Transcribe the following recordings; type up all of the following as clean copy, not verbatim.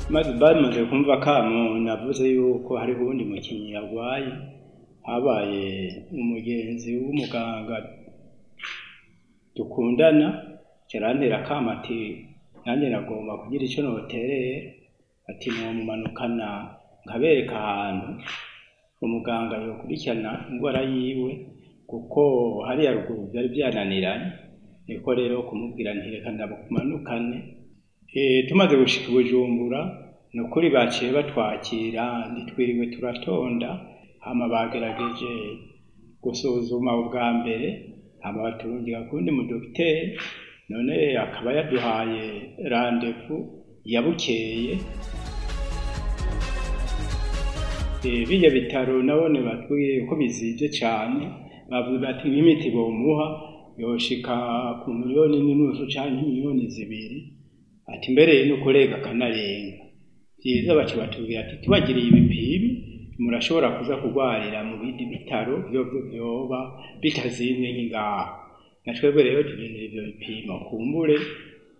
maze bamaze kumva kamo navuze yuko hari ubundi mukinyi yarwaye, habaye umugenzi w'umuganga dukundana carantera kama ati nanjye nagomba kugira ico notereye, ati nomumanukana nkabereka ahantu umuganga yokurikirana ingwara yiwe kuko hariya ruguru vyari vyananiranye, niko rero kumubwira nti reka ndamumanukane. Tumaze gushika i Bujumbura nukuri baciye batwakira ntitwiriwe turatonda, hama bagerageje gusuzuma ubwa mbere, hama baturungika kundi mu dogiteri, none akaba yaduhaye rendez-vous ya bukeye. Birya bitaro nabone batubwiye ko bizije cane, bavuze bati imiti bomuha yoshika ku 1,5 miliyoni canke 2 miliyoni, ati mbere no kurega kanarenga. Vyiza baca batubwira ati tubagiriye ibipimo murashobora kuza kugwarira mu bindi bitaro vyoba bitazimye nk'ingaha. Na twebwe rero turindira ivyo bipimo, kumbure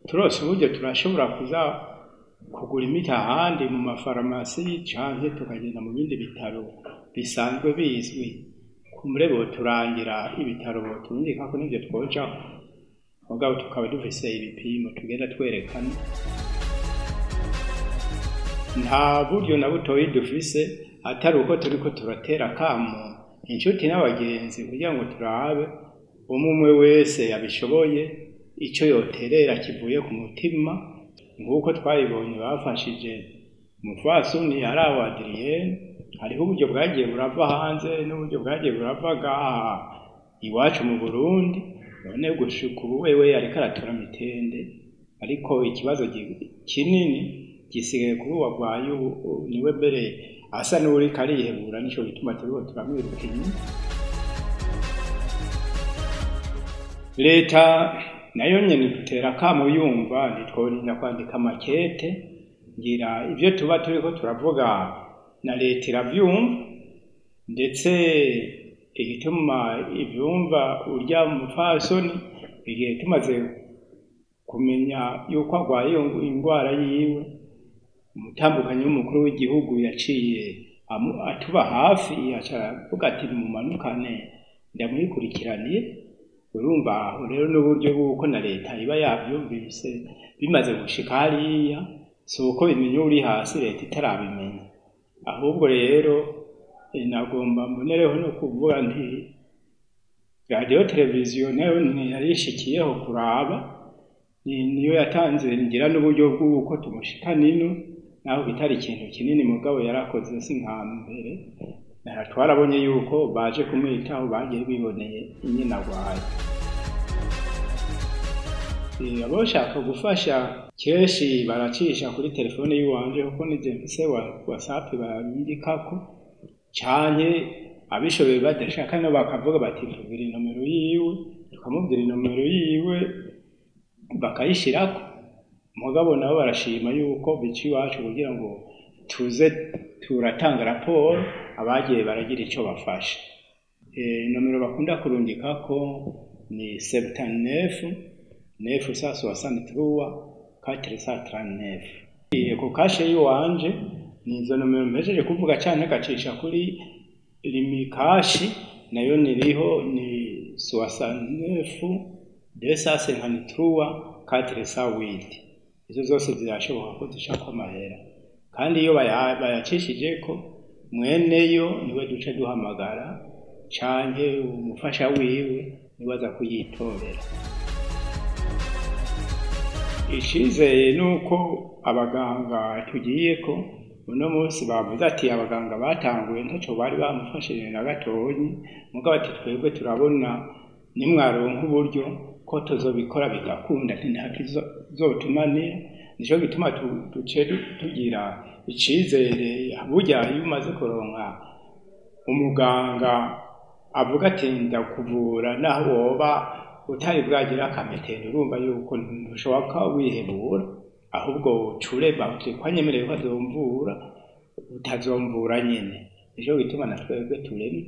turose uburyo turashobora kuza kugura imiti ahandi mu mafarumasi canke tukagenda mu bindi bitaro bisanzwe bizwi. Kumbure boturangira ibitaro boturungika ko nivyo twojaho, mugabo tukaba dufise ibipimo tugenda twerekana. Nta buryo na butoyi dufise atari uko turiko turatera kamo inshuti n'abagenzi kugira ngo turabe umwe wese yabishoboye ico yoterera kivuye ku mutima, nk'uko twayibonye bafashije umupfasoni araho Adrienne. Hariho uburyo bwagiye burava hanze n'uburyo bwagiye burava ngaha iwacu mu Burundi, none gushika ubu wewe ariko aratora mitende, ariko ikibazo kinini gisigaye kuri wagwaye niwe mbere asa n'uri karihebura, nico gituma turiko turamwiruka inyuma. Leta nayo nyene dutera kamo yumva ntitworinda kwandika makete, ngira ivyo tuba turiko turavuga na leta iravyumva, ndetse igituma ivyumva urya mupfasoni igihe tumaze kumenya yuko agwaye ingwara yiwe, umutambukanyi w'umukuru w'igihugu yaciye atuba hafi, avuga ati mumanukane ndamwikurikiraniye. Urumva aho rero n'uburyo bw'uko na leta iba yavyumvise bimaze gushika hariya, si uko bimenya uri hasi leta itarabimenya. Ahubwo rero nagomba mbonereho no kuvuga nti radio televiziyo nayo yarishikiyeho kuraba, niyo yatanze ngira n'uburyo bw'uko tumushika nino, naho bitari ikintu kinini mugabo yarakoze si nka mbere. Twarabonye yuko baje kumwitaho bagiye biboneye inyina agwaye. Aboshaka gufasha keshi baracisha kuri telefone yiwanje kuko nije mfise WhatsApp barandikako, canke abishoboye badashaka no bakavuga bati tubwira inomero yiwe, tukamubwira inomero yiwe bakayishirako. Mugabo nabo barashima yuko bici iwacu kugira ngo tuze turatanga raporo abagiye baragira ico bafasha. Nomero bakunda kurungikako ni 79 963 439. Ku kashe yiwanje ni izo nomero mpejeje kuvuga canke gacisha kuri limikashi, nayo niriho ni 69 253 408. Izo zose zirashoboka ko zishaka amahera, kandi iyo bayacishijeko mweneyo niwe duce duhamagara canke umufasha wiwe nibaza kuyitorera. Icizeye nuko abaganga tugiyeko uno munsi bavuze ati abaganga batanguye ntaco bari bamufashije na gatonyi, mugabo ati twebwe turabona nimwaronka uburyo ko tuzobikora bigakunda, ntakizotumanira. Nico gituma duce tugira icizere burya iyo umaze kuronka umuganga avuga ati ndakuvura naho woba utari bwagira akametendo, urumva yuko ntushobora wihebura, ahubwo cureba uti kwanyemereye ko azomvura utazomvura nyene. Nico gituma na twebwe turemye